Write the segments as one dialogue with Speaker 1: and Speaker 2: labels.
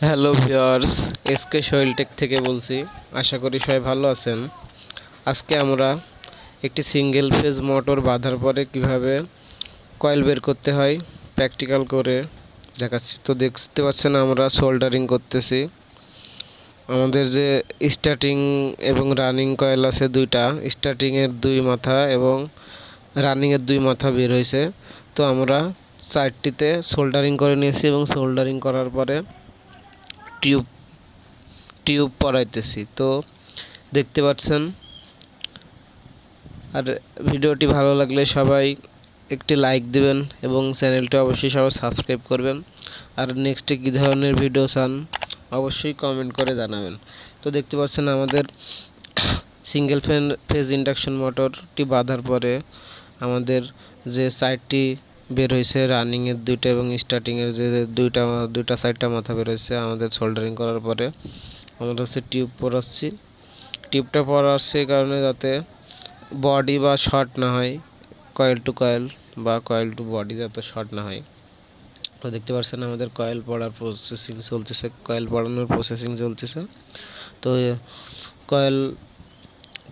Speaker 1: Hello viewers, Sohel take থেকে বলছি। আশা করি সবাই ভালো আছেন। আজকে আমরা একটি সিঙ্গেল ফেজ মোটর বাঁধার পরে কিভাবে কয়েল বের করতে হয় প্র্যাকটিক্যাল করে দেখাচ্ছি। তো দেখতে পাচ্ছেন আমরা সোল্ডারিং করতেছি। আমাদের যে স্টার্টিং এবং রানিং কয়েল আছে দুইটা, স্টার্টিংয়ের দুই মাথা এবং রানিংয়ের দুই মাথা বের হয়েছে। তো আমরা সাইডটিতে সোল্ডারিং করে নিয়েছি এবং সোল্ডারিং করার পরে টিউব পরাইতেছি। তো দেখতে পাচ্ছেন। আর ভিডিওটি ভালো লাগলে সবাই একটি লাইক দিবেন এবং চ্যানেলটি অবশ্যই সবাই সাবস্ক্রাইব করবেন। আর নেক্সটে কী ধরনের ভিডিও চান অবশ্যই কমেন্ট করে জানাবেন। তো দেখতে পাচ্ছেন আমাদের সিঙ্গেল ফেজ ইন্ডাকশন মোটরটি বাঁধার পরে আমাদের যে সাইডটি বের হয়েছে রানিংয়ের দুইটা এবং স্টার্টিংয়ের যে দুইটা সাইডটা মাথা বের হয়েছে, আমাদের সোল্ডারিং করার পরে আমরা টিউব পরাচ্ছি। টিউবটা পরাচ্ছি এই কারণে যাতে বডি বা শর্ট না হয়, কয়েল টু কয়েল বা কয়েল টু বডি যাতে শর্ট না হয়। তো দেখতে পাচ্ছেন আমাদের কয়েল পড়ার প্রসেসিং চলতেছে, কয়েল পড়ানোর প্রসেসিং চলতেছে। তো কয়েল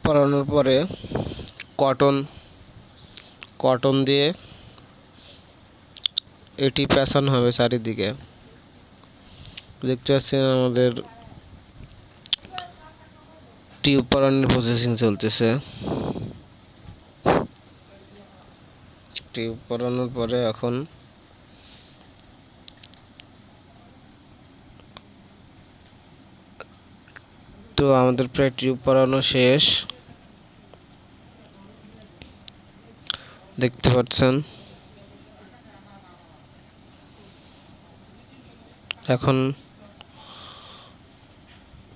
Speaker 1: পরানোর পরে কটন দিয়ে এটি প্যাঁচানো হবে চারিদিকে। দেখতে পাচ্ছেন আমাদের টিউব পরানোর প্রসেসিং চলতেছে। টিউব পরানোর পরে এখন তো আমাদের প্রায় টিউব পরানো শেষ, দেখতে পাচ্ছেন। এখন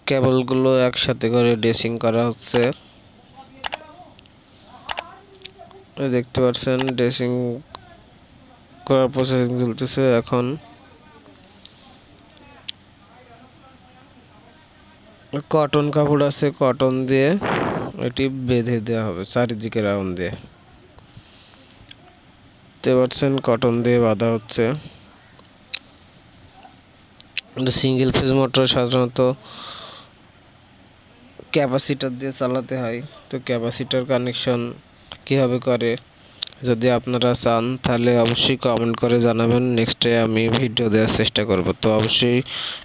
Speaker 1: কেবলগুলো একসাথে করে ড্রেসিং করা হচ্ছে। দেখতে পাচ্ছেন ড্রেসিং করার প্রসেসিং চলতেছে। এখন কটন কাপড় আছে, কটন দিয়ে এটি বেঁধে দেওয়া হবে চারিদিকে রাউন্ড দিয়ে। দেখতে পাচ্ছেন কটন দিয়ে বাঁধা হচ্ছে। সিঙ্গেল ফেজ মোটর সাধারণত ক্যাপাসিটার দিয়ে চালাতে হয়। তো ক্যাপাসিটার কানেকশন কীভাবে করে যদি আপনারা চান তাহলে অবশ্যই কমেন্ট করে জানাবেন। নেক্সটে আমি ভিডিও দেওয়ার চেষ্টা করব। তো অবশ্যই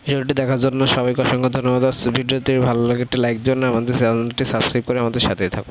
Speaker 1: ভিডিওটি দেখার জন্য সবাইকে অসংখ্য ধন্যবাদ। ভিডিওটি ভালো লাগে একটি লাইক দিন, আমাদের চ্যানেলটি সাবস্ক্রাইব করে আমাদের সাথেই থাকুন।